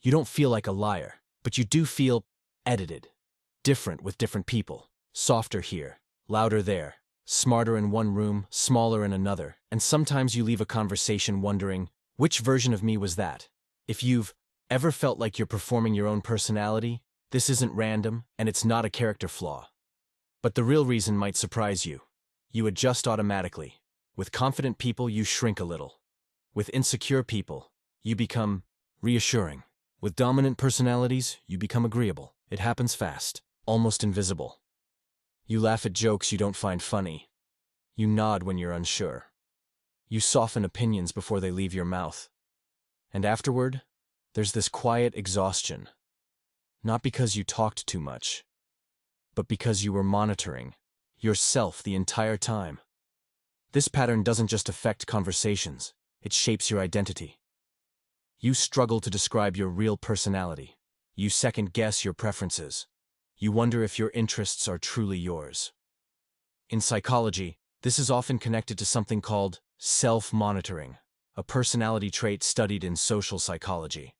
You don't feel like a liar, but you do feel edited. Different with different people. Softer here, louder there, smarter in one room, smaller in another, and sometimes you leave a conversation wondering, which version of me was that? If you've ever felt like you're performing your own personality, this isn't random, and it's not a character flaw. But the real reason might surprise you. You adjust automatically. With confident people, you shrink a little. With insecure people, you become reassuring. With dominant personalities, you become agreeable. It happens fast, almost invisible. You laugh at jokes you don't find funny. You nod when you're unsure. You soften opinions before they leave your mouth. And afterward, there's this quiet exhaustion. Not because you talked too much, but because you were monitoring yourself the entire time. This pattern doesn't just affect conversations, it shapes your identity. You struggle to describe your real personality. You second-guess your preferences. You wonder if your interests are truly yours. In psychology, this is often connected to something called self-monitoring, a personality trait studied in social psychology.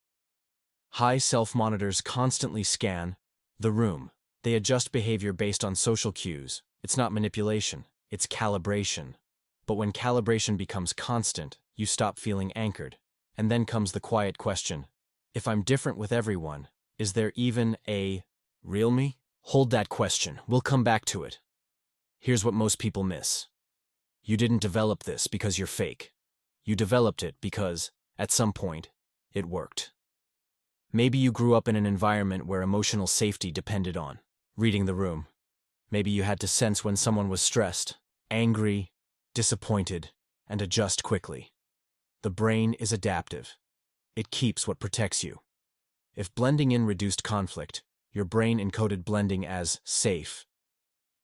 High self-monitors constantly scan the room. They adjust behavior based on social cues. It's not manipulation, it's calibration. But when calibration becomes constant, you stop feeling anchored. And then comes the quiet question. If I'm different with everyone, is there even a real me? Hold that question. We'll come back to it. Here's what most people miss. You didn't develop this because you're fake. You developed it because, at some point, it worked. Maybe you grew up in an environment where emotional safety depended on reading the room. Maybe you had to sense when someone was stressed, angry, disappointed, and adjust quickly. The brain is adaptive. It keeps what protects you. If blending in reduced conflict, your brain encoded blending as safe.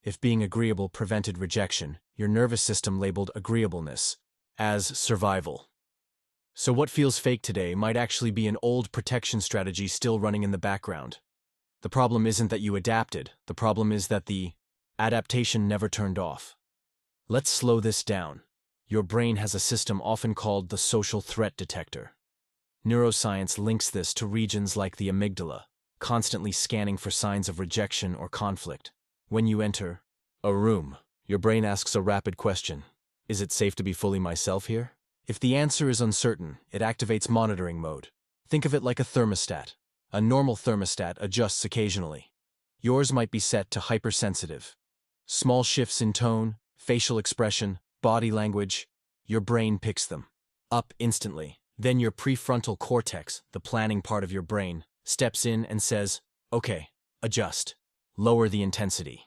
If being agreeable prevented rejection, your nervous system labeled agreeableness as survival. So what feels fake today might actually be an old protection strategy still running in the background. The problem isn't that you adapted, the problem is that the adaptation never turned off. Let's slow this down. Your brain has a system often called the social threat detector. Neuroscience links this to regions like the amygdala, constantly scanning for signs of rejection or conflict. When you enter a room, your brain asks a rapid question. Is it safe to be fully myself here? If the answer is uncertain, it activates monitoring mode. Think of it like a thermostat. A normal thermostat adjusts occasionally. Yours might be set to hypersensitive. Small shifts in tone, facial expression, body language, your brain picks them up instantly. Then your prefrontal cortex, the planning part of your brain, steps in and says, okay, adjust, lower the intensity,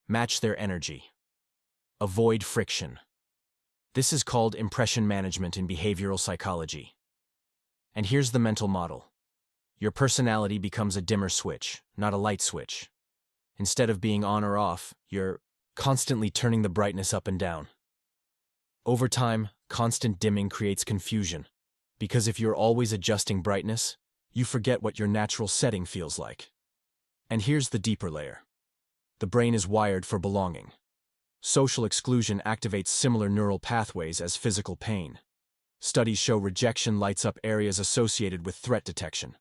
match their energy, avoid friction. This is called impression management in behavioral psychology. And here's the mental model. Your personality becomes a dimmer switch, not a light switch. Instead of being on or off, you're constantly turning the brightness up and down. Over time, constant dimming creates confusion, because if you're always adjusting brightness, you forget what your natural setting feels like. And here's the deeper layer. The brain is wired for belonging. Social exclusion activates similar neural pathways as physical pain. Studies show rejection lights up areas associated with threat detection.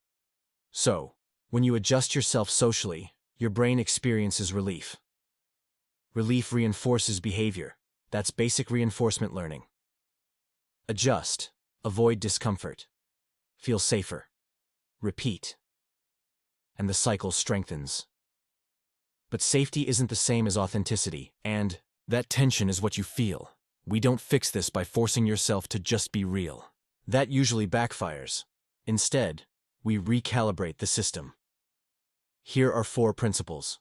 So, when you adjust yourself socially, your brain experiences relief. Relief reinforces behavior. That's basic reinforcement learning. Adjust. Avoid discomfort. Feel safer. Repeat. And the cycle strengthens. But safety isn't the same as authenticity, and that tension is what you feel. We don't fix this by forcing yourself to just be real. That usually backfires. Instead, we recalibrate the system. Here are 4 principles.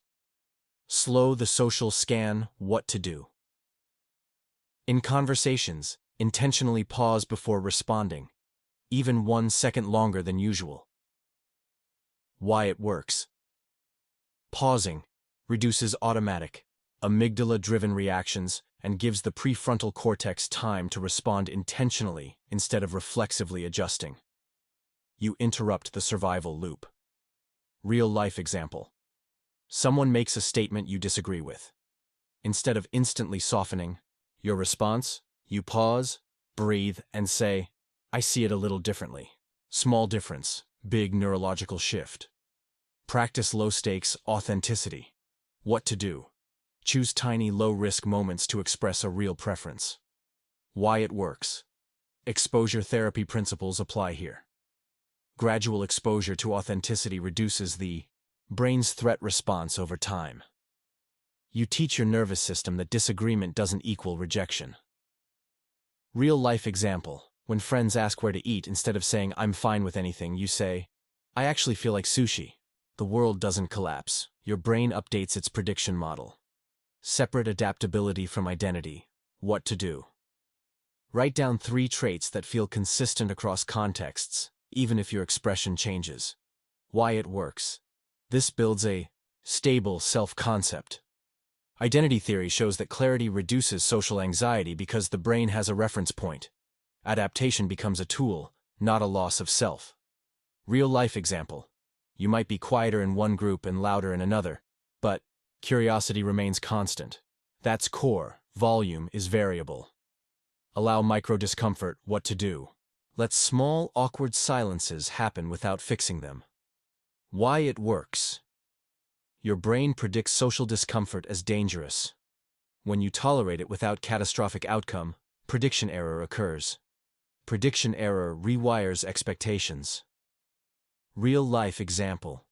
Slow the social scan, what to do. In conversations, intentionally pause before responding, even 1 second longer than usual. Why it works. Pausing reduces automatic, amygdala-driven reactions and gives the prefrontal cortex time to respond intentionally instead of reflexively adjusting. You interrupt the survival loop. Real-life example. Someone makes a statement you disagree with. Instead of instantly softening, your response, you pause, breathe, and say, I see it a little differently. Small difference, Big neurological shift. Practice low-stakes authenticity. What to do. Choose tiny, low-risk moments to express a real preference. Why it works. Exposure therapy principles apply here. Gradual exposure to authenticity reduces the brain's threat response over time. You teach your nervous system that disagreement doesn't equal rejection. Real-life example. When friends ask where to eat, instead of saying, "I'm fine with anything," you say, "I actually feel like sushi." The world doesn't collapse. Your brain updates its prediction model. Separate adaptability from identity. What to do. Write down 3 traits that feel consistent across contexts, even if your expression changes. Why it works. This builds a stable self-concept. Identity theory shows that clarity reduces social anxiety because the brain has a reference point. Adaptation becomes a tool, not a loss of self. Real-life example. You might be quieter in one group and louder in another, but curiosity remains constant. That's core. Volume is variable. Allow micro-discomfort. What to do. Let small, awkward silences happen without fixing them. Why it works. Your brain predicts social discomfort as dangerous. When you tolerate it without catastrophic outcome, prediction error occurs. Prediction error rewires expectations. Real-life example.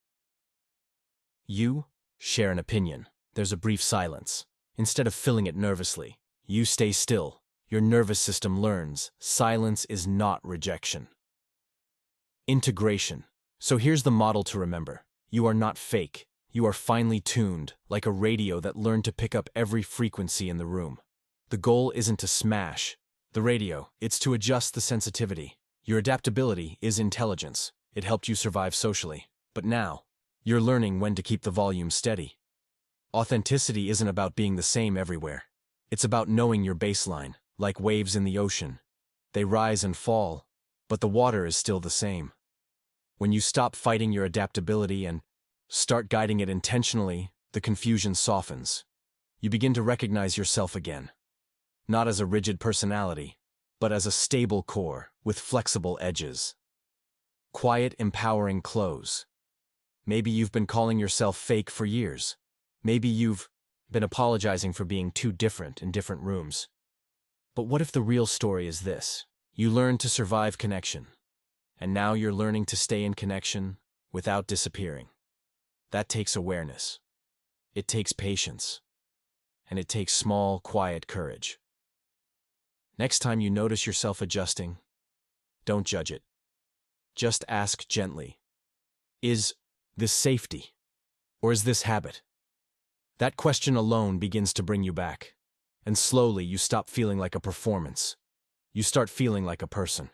You share an opinion. There's a brief silence. Instead of filling it nervously, you stay still. Your nervous system learns silence is not rejection. Integration. So here's the model to remember. You are not fake. You are finely tuned, like a radio that learned to pick up every frequency in the room. The goal isn't to smash the radio, it's to adjust the sensitivity. Your adaptability is intelligence. It helped you survive socially. But now, you're learning when to keep the volume steady. Authenticity isn't about being the same everywhere. It's about knowing your baseline, like waves in the ocean. They rise and fall, but the water is still the same. When you stop fighting your adaptability and start guiding it intentionally, the confusion softens. You begin to recognize yourself again. Not as a rigid personality, but as a stable core with flexible edges. Quiet, empowering close. Maybe you've been calling yourself fake for years. Maybe you've been apologizing for being too different in different rooms. But what if the real story is this? You learned to survive connection, and now you're learning to stay in connection without disappearing. That takes awareness. It takes patience. And it takes small, quiet courage. Next time you notice yourself adjusting, don't judge it. Just ask gently, is this safety? Or is this habit? That question alone begins to bring you back. And slowly you stop feeling like a performance. You start feeling like a person.